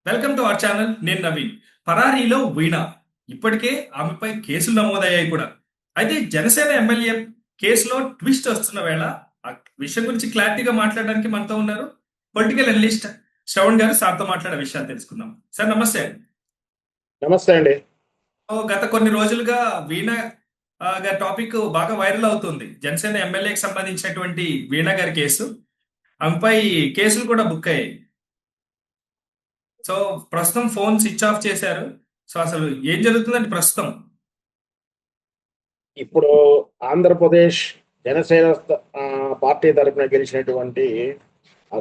Welcome to our channel. నేను నవీన్. పరారీలో వీణ. ఇప్పటికే ఆమెపై కేసులు నమోదయ్యాయి కూడా. అయితే జనసేన ఎమ్మెల్యే కేసులో ట్విస్ట్ వస్తున్న వేళ ఆ విషయం గురించి క్లారిటీగా మాట్లాడడానికి మనతో ఉన్నారు పొలిటికల్ అనలిస్ట్ శ్రవణ్ గారు. సార్తో మాట్లాడే విషయాలు తెలుసుకుందాం. సార్ నమస్తే. నమస్తే అండి. గత కొన్ని రోజులుగా వీణ గారి టాపిక్ బాగా వైరల్ అవుతుంది. జనసేన ఎమ్మెల్యేకి సంబంధించినటువంటి వీణ గారి కేసు, ఆమెపై కేసులు కూడా బుక్ అయ్యాయి. సో ప్రస్తుతం ఫోన్ స్విచ్ ఆఫ్ చేశారు. సో అసలు ఏం జరుగుతుందండి ప్రస్తుతం? ఇప్పుడు ఆంధ్రప్రదేశ్ జనసేన పార్టీ తరఫున గెలిచినటువంటి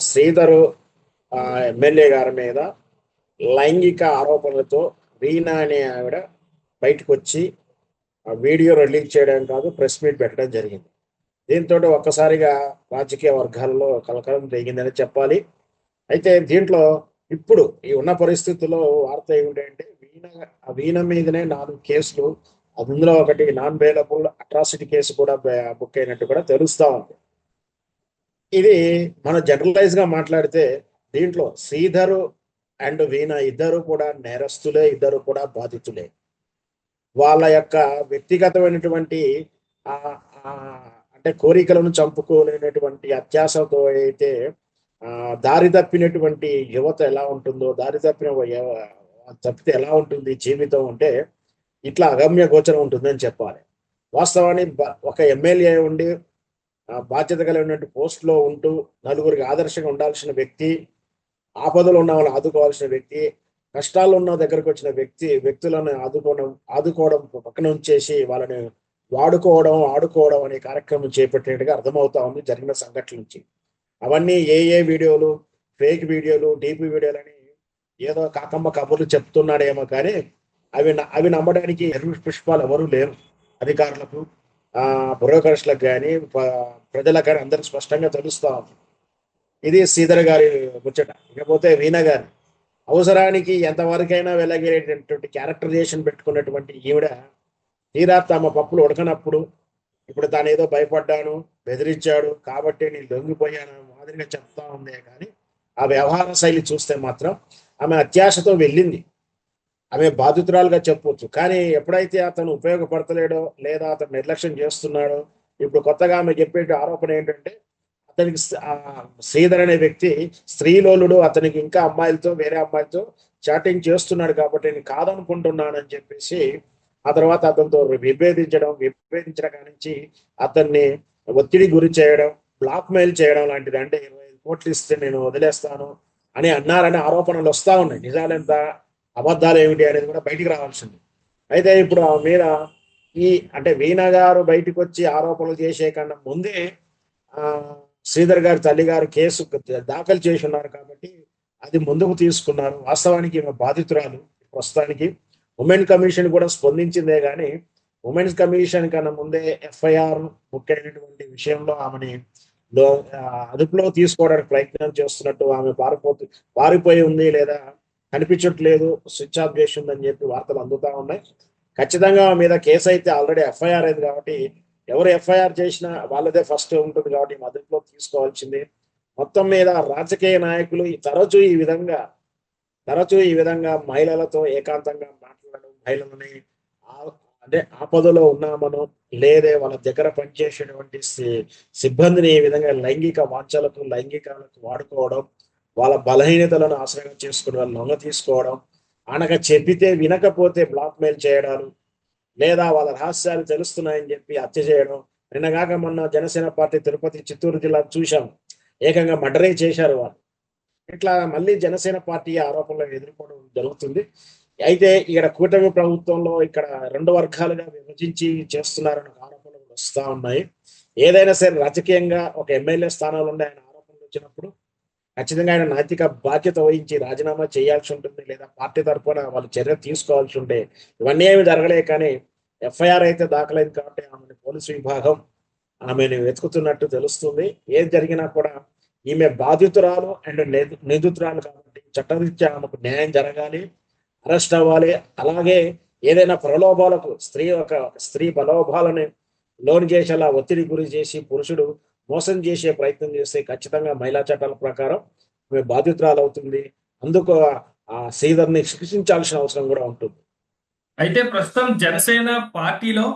శ్రీధర్ ఎమ్మెల్యే గారి మీద లైంగిక ఆరోపణలతో వీణా అనే ఆవిడ బయటకు వచ్చి వీడియో రిలీజ్ చేయడం కాదు, ప్రెస్ మీట్ పెట్టడం జరిగింది. దీంతో ఒక్కసారిగా రాజకీయ వర్గాలలో కలకలం రేగిందని చెప్పాలి. అయితే దీంట్లో ఇప్పుడు ఈ ఉన్న పరిస్థితుల్లో వార్త ఏమిటంటే వీణ మీదనే 4 కేసులు, అందులో ఒకటి నాన్ బెయిలబుల్ అట్రాసిటీ కేసు కూడా బుక్ అయినట్టు కూడా తెలుస్తా ఉంది. ఇది మనం జనరలైజ్ గా మాట్లాడితే దీంట్లో శ్రీధర్ అండ్ వీణ ఇద్దరు కూడా నేరస్తులే, ఇద్దరు కూడా బాధితులే. వాళ్ళ యొక్క వ్యక్తిగతమైనటువంటి ఆ ఆ, అంటే కోరికలను చంపుకోలేనటువంటి అత్యాశతో అయితే దారి తప్పినటువంటి యువత ఎలా ఉంటుందో, దారి తప్పిన తప్పితే ఎలా ఉంటుంది జీవితం అంటే ఇట్లా అగమ్య గోచరం ఉంటుందని చెప్పాలి. వాస్తవానికి ఒక ఎమ్మెల్యే ఉండి బాధ్యత కలిగినటువంటి పోస్ట్లో ఉంటూ నలుగురికి ఆదర్శంగా ఉండాల్సిన వ్యక్తి, ఆపదలు ఉన్న వాళ్ళని ఆదుకోవాల్సిన వ్యక్తి, కష్టాలు ఉన్న దగ్గరకు వచ్చిన వ్యక్తులను ఆదుకోవడం పక్కన ఉంచేసి వాళ్ళని వాడుకోవడం ఆడుకోవడం అనే కార్యక్రమం చేపట్టినట్టుగా అర్థమవుతా ఉంది జరిగిన సంఘటన నుంచి. అవన్నీ ఏ వీడియోలు, ఫేక్ వీడియోలు, డీపీ వీడియోలు అని ఏదో కాకమ్మ కబుర్లు చెప్తున్నాడేమో కానీ అవి నమ్మడానికి పుష్పాలు ఎవరూ లేరు. అధికారులకు, బ్రోకర్స్లకు కానీ ప్రజలకు కానీ అందరికి స్పష్టంగా తెలుస్తా ఉంది. ఇది శ్రీధర్ గారి ముచ్చట. ఇకపోతే వీణ గారి అవసరానికి ఎంతవరకైనా వెళ్ళగలిగేటటువంటి క్యారెక్టరైజేషన్ పెట్టుకున్నటువంటి ఈవిడ తీరా తమ పప్పులు ఉడకనప్పుడు ఇప్పుడు తాను ఏదో భయపడ్డాను, బెదిరించాడు కాబట్టి నేను లొంగిపోయాను మాదిరిగా చెప్తా ఉందే కానీ ఆ వ్యవహార శైలి చూస్తే మాత్రం ఆమె అత్యాశతో వెళ్ళింది. ఆమె బాధితురాలుగా చెప్పవచ్చు. కానీ ఎప్పుడైతే అతను ఉపయోగపడతలేడో లేదా అతను నిర్లక్ష్యం చేస్తున్నాడో, ఇప్పుడు కొత్తగా ఆమె చెప్పే ఆరోపణ ఏంటంటే అతనికి శ్రీధర్ అనే వ్యక్తి స్త్రీలోలుడు, అతనికి ఇంకా వేరే అమ్మాయిలతో చాటింగ్ చేస్తున్నాడు కాబట్టి నేను కాదనుకుంటున్నానని చెప్పేసి ఆ తర్వాత అతనితో విభేదించడం కానించి అతన్ని ఒత్తిడి గురి చేయడం, బ్లాక్ మెయిల్ చేయడం లాంటిది. అంటే 25 కోట్లు ఇస్తే నేను వదిలేస్తాను అని అన్నారనే ఆరోపణలు వస్తా ఉన్నాయి. నిజాలెంత అబద్ధాలు ఏమిటి అనేది కూడా బయటికి రావాల్సింది. అయితే ఇప్పుడు ఆ మీద అంటే వీణ గారు బయటకు వచ్చి ఆరోపణలు చేసే కన్నా ముందే శ్రీధర్ గారి తల్లి గారు కేసు దాఖలు చేసి ఉన్నారు కాబట్టి అది ముందుకు తీసుకున్నారు. వాస్తవానికి ఈమె బాధితురాలు. ప్రస్తుతానికి ఉమెన్ కమిషన్ కూడా స్పందించిందే కానీ ఉమెన్స్ కమిషన్ కన్నా ముందే ఎఫ్ఐఆర్ బుక్ అయినటువంటి విషయంలో ఆమెని అదుపులో తీసుకోవడానికి ప్రయత్నం చేస్తున్నట్టు, ఆమె పారిపోయి ఉంది లేదా కనిపించట్లేదు, స్విచ్ ఆఫ్ చేసి ఉందని చెప్పి వార్తలు అందుతా ఉన్నాయి. ఖచ్చితంగా మీద కేసు అయితే ఆల్రెడీ ఎఫ్ఐఆర్ అయింది కాబట్టి ఎవరు ఎఫ్ఐఆర్ చేసినా వాళ్ళదే ఫస్ట్ ఉంటుంది కాబట్టి అదుపులో తీసుకోవాల్సింది. మొత్తం మీద రాజకీయ నాయకులు తరచూ ఈ విధంగా మహిళలతో ఏకాంతంగా మాట్లాడడం, మహిళలని అంటే ఆపదలో ఉన్నామనో లేదే వాళ్ళ దగ్గర పనిచేసేటువంటి సిబ్బందిని ఈ విధంగా లైంగిక వాంఛలకు, లైంగికాలకు వాడుకోవడం, వాళ్ళ బలహీనతలను ఆశ్రయం చేసుకుని వాళ్ళు లొంగ తీసుకోవడం, అనగా చెప్పితే వినకపోతే బ్లాక్ మెయిల్ చేయడాలు, లేదా వాళ్ళ రహస్యాలు తెలుస్తున్నాయని చెప్పి హత్య చేయడం. నిన్నగాక మొన్న జనసేన పార్టీ తిరుపతి, చిత్తూరు జిల్లా చూశాం. ఏకంగా మర్డరే చేశారు వాళ్ళు. ఇట్లా మళ్ళీ జనసేన పార్టీ ఆరోపణలు ఎదుర్కోవడం జరుగుతుంది. అయితే ఇక్కడ కూటమి ప్రభుత్వంలో ఇక్కడ 2 వర్గాలుగా విభజించి చేస్తున్నారన్న ఆరోపణలు వస్తూ ఉన్నాయి. ఏదైనా సరే రాజకీయంగా ఒక ఎమ్మెల్యే స్థానాలు ఉండే ఆయన ఆరోపణలు వచ్చినప్పుడు ఖచ్చితంగా ఆయన నైతిక బాధ్యత వహించి రాజీనామా చేయాల్సి ఉంటుంది, లేదా పార్టీ తరఫున వాళ్ళు చర్య తీసుకోవాల్సి ఉంటే ఇవన్నీ ఏమి జరగలే. కానీ ఎఫ్ఐఆర్ అయితే దాఖలైంది కాబట్టి ఆమెను పోలీసు విభాగం ఆమెను వెతుకుతున్నట్టు తెలుస్తుంది. ఏది జరిగినా కూడా ఈమె బాధితురాలు అండ్ నిందితురాలు కాబట్టి చట్టరీత్యా ఆమెకు న్యాయం జరగాలి, అరెస్ట్ అవ్వాలి. అలాగే ఏదైనా ప్రలోభాలకు స్త్రీ ప్రలోభాలని లోన్ చేసేలా ఒత్తిడి గురి చేసి పురుషుడు మోసం చేసే ప్రయత్నం చేస్తే ఖచ్చితంగా మహిళా చట్టాల ప్రకారం ఆమె బాధితురాలు అవుతుంది. అందుకు ఆ శ్రీధర్ని శిక్షించాల్సిన అవసరం కూడా ఉంటుంది. అయితే ప్రస్తుతం జనసేన పార్టీలో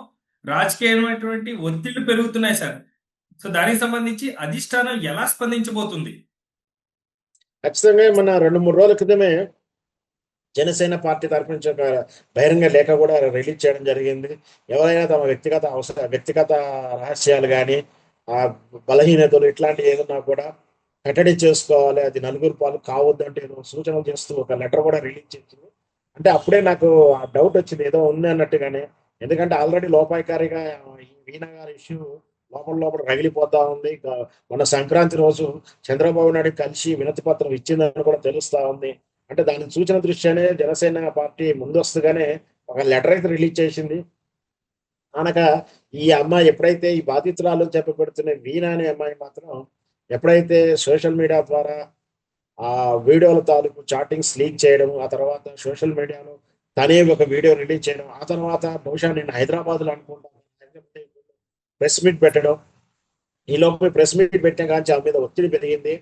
రాజకీయమైనటువంటి ఒత్తిళ్లు పెరుగుతున్నాయి సార్. సో దానికి సంబంధించి అధిష్టానం ఎలా స్పందించబోతుంది? ఖచ్చితంగా మన 2-3 రోజుల క్రితమే జనసేన పార్టీ తరపు నుంచి ఒక బహిరంగ లేఖ కూడా రిలీజ్ చేయడం జరిగింది. ఎవరైనా తమ వ్యక్తిగత రహస్యాలు గానీ, బలహీనతలు ఇట్లాంటివి ఏదున్నా కూడా కట్టడి చేసుకోవాలి. అది నలుగురు పాలు కావద్దంటే ఏదో సూచనలు చేస్తూ ఒక లెటర్ కూడా రిలీజ్ చేసింది. అంటే అప్పుడే నాకు ఆ డౌట్ వచ్చింది ఏదో ఉంది అన్నట్టుగానే. ఎందుకంటే ఆల్రెడీ లోపాయికారిగా ఈ వీణ గారి ఇష్యూ లోపల రగిలిపోతా ఉంది. మొన్న సంక్రాంతి రోజు చంద్రబాబు నాయుడు కలిసి వినతి పత్రం ఇచ్చిందని కూడా తెలుస్తా ఉంది. అంటే దాని సూచన దృష్ట్యానే జనసేన పార్టీ ముందస్తుగానే ఒక లెటర్ అయితే రిలీజ్ చేసింది. అనగా ఈ అమ్మాయి ఎప్పుడైతే ఈ బాధితురాలు చెప్పబడుతున్న వీణ అనే అమ్మాయి మాత్రం ఎప్పుడైతే సోషల్ మీడియా ద్వారా ఆ వీడియోల తాలూకు చాటింగ్స్ లీక్ చేయడం, ఆ తర్వాత సోషల్ మీడియాలో తనే ఒక వీడియో రిలీజ్ చేయడం, ఆ తర్వాత బహుశా నేను హైదరాబాద్లో అనుకుంటాను ప్రెస్ మీట్ పెట్టడం. ఈ లోపు ప్రెస్ మీట్ పెట్టిన కానీ ఆమె మీద ఒత్తిడి పెరిగింది.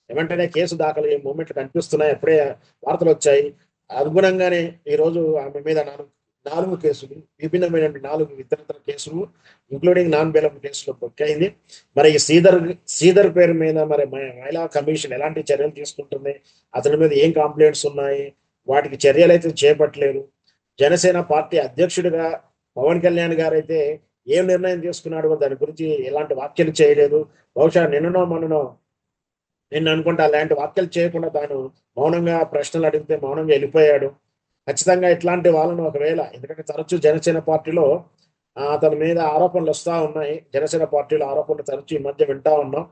వెంటనే కేసు దాఖలు అయ్యే మూమెంట్లు కనిపిస్తున్నాయి. అప్పుడే వార్తలు వచ్చాయి. అనుగుణంగానే ఈరోజు ఆమె మీద నాలుగు కేసులు, విభిన్నమైన 4 ఇతర కేసులు, ఇంక్లూడింగ్ నాన్ బెయిలబుల్ కేసులు బుక్ అయింది. మరి ఈ శ్రీధర్ పేరు మీద మరి మహిళా కమిషన్ ఎలాంటి చర్యలు తీసుకుంటుంది, అతని మీద ఏం కంప్లైంట్స్ ఉన్నాయి, వాటికి చర్యలు అయితే చేపట్టలేదు. జనసేన పార్టీ అధ్యక్షుడిగా పవన్ కళ్యాణ్ గారు అయితే ఏం నిర్ణయం తీసుకున్నాడు దాని గురించి ఎలాంటి వ్యాఖ్యలు చేయలేదు. బహుశా నిన్న అనుకుంటా అలాంటి వ్యాఖ్యలు చేయకుండా తాను మౌనంగా ప్రశ్నలు అడిగితే మౌనంగా వెళ్ళిపోయాడు. ఖచ్చితంగా ఇట్లాంటి వాళ్ళను ఒకవేళ, ఎందుకంటే తరచూ జనసేన పార్టీలో అతని మీద ఆరోపణలు వస్తూ ఉన్నాయి. జనసేన పార్టీలో ఆరోపణలు తరచూ ఈ మధ్య వింటా ఉన్నాం.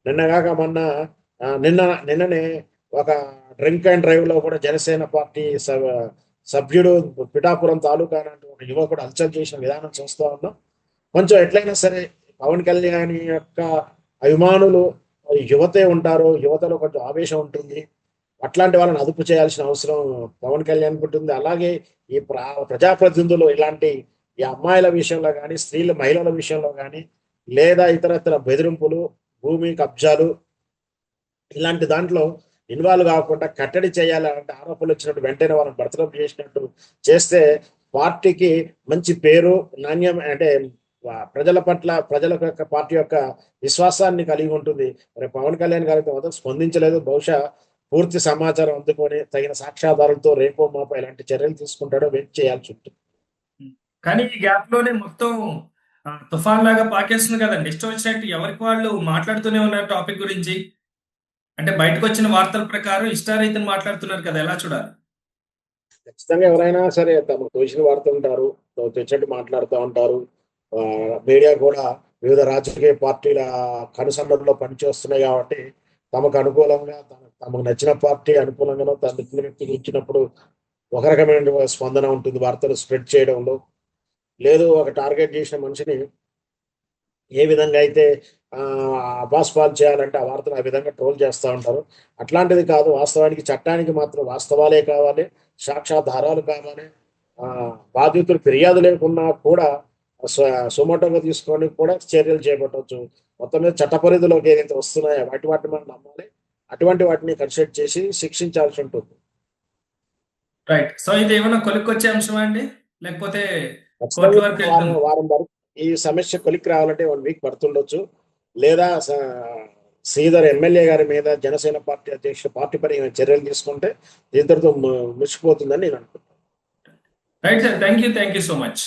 నిన్నగాక మొన్న నిన్ననే ఒక డ్రింక్ అండ్ డ్రైవ్ లో కూడా జనసేన పార్టీ సభ్యుడు పిఠాపురం తాలూకా లాంటి ఒక యువకుడు హల్చల్ చేసిన విధానం చూస్తూ ఉన్నాం. కొంచెం ఎట్లయినా సరే పవన్ కళ్యాణ్ యొక్క అభిమానులు యువతే ఉంటారు. యువతలో కొంచెం ఆవేశం ఉంటుంది. అట్లాంటి వాళ్ళని అదుపు చేయాల్సిన అవసరం పవన్ కళ్యాణ్ ఉంటుంది. అలాగే ఈ ప్రజాప్రతినిధులు ఇలాంటి ఈ అమ్మాయిల విషయంలో కానీ, మహిళల విషయంలో కానీ, లేదా ఇతరత్ర బెదిరింపులు, భూమి కబ్జాలు ఇలాంటి దాంట్లో ఇన్వాల్వ్ కాకుండా కట్టడి చేయాలి. అంటే ఆరోపణలు వచ్చినట్టు వెంటనే వాళ్ళని బర్తరఫ్ చేసినట్టు చేస్తే పార్టీకి మంచి పేరు, నాణ్యం, అంటే ప్రజల యొక్క పార్టీ యొక్క విశ్వాసాన్ని కలిగి ఉంటుంది. మరి పవన్ కళ్యాణ్ గారితో మొదలు స్పందించలేదు. బహుశా పూర్తి సమాచారం అందుకొని తగిన సాక్ష్యాధారాలతో రేపో మాపో ఎలాంటి చర్యలు తీసుకుంటాడో వెయిట్ చేయాల్సి ఉంటుంది. కానీ ఈ గ్యాప్ లోనే మొత్తం తుఫాన్ లాగా పాకేస్తుంది కదండి. ఇష్టం వచ్చినట్టు ఎవరికి వాళ్ళు మాట్లాడుతూనే ఉన్నారు టాపిక్ గురించి. అంటే బయటకు వచ్చిన వార్తల ప్రకారం ఇష్టారీతిని మాట్లాడుతున్నారు కదా, ఎలా చూడాలి? ఖచ్చితంగా ఎవరైనా సరే తమకు తోచిన వార్త ఉంటారు, తెచ్చినట్టు మాట్లాడుతూ ఉంటారు. మీడియా కూడా వివిధ రాజకీయ పార్టీల కనుసన్నల్లో పనిచేస్తున్నాయి కాబట్టి తమకు అనుకూలంగా తమకు నచ్చిన పార్టీ అనుకూలంగానో తన నచ్చిన వ్యక్తికి ఇచ్చినప్పుడు ఒక రకమైన స్పందన ఉంటుంది వార్తలు స్ప్రెడ్ చేయడంలో. లేదు ఒక టార్గెట్ చేసిన మనిషిని ఏ విధంగా అయితే అబాస్పాలు చేయాలంటే ఆ వార్తలు ఆ విధంగా ట్రోల్ చేస్తూ ఉంటారు. అట్లాంటిది కాదు. వాస్తవానికి చట్టానికి మాత్రం వాస్తవాలే కావాలి, సాక్ష్యాధారాలు కావాలి. బాధితులు ఫిర్యాదు లేకున్నా కూడా సుమోటోగా తీసుకొని కూడా చర్యలు చేపట్టవచ్చు. మొత్తం మీద చట్ట పరిధిలోకి ఏదైతే వస్తున్నాయో వాటిని మనం నమ్మాలి. అటువంటి వాటిని కన్సిడర్ చేసి శిక్షించాల్సి ఉంటుంది. రైట్. సో ఇది ఏమైనా కొలిక్కొచ్చే అంశమా అండి, లేకపోతే కోర్టు వరకు వెళ్తుందా? వారం వరకు ఈ సమస్య కొలిక్కి రావాలంటే 1 వీక్ పడుతుండొచ్చు. లేదా శ్రీధర్ ఎమ్మెల్యే గారి మీద జనసేన పార్టీ అధ్యక్షుడు పార్టీ పని చర్యలు తీసుకుంటే ఇద్దరితో ముచ్చిపోతుందని నేను అనుకుంటున్నాను. Right sir, thank you so much.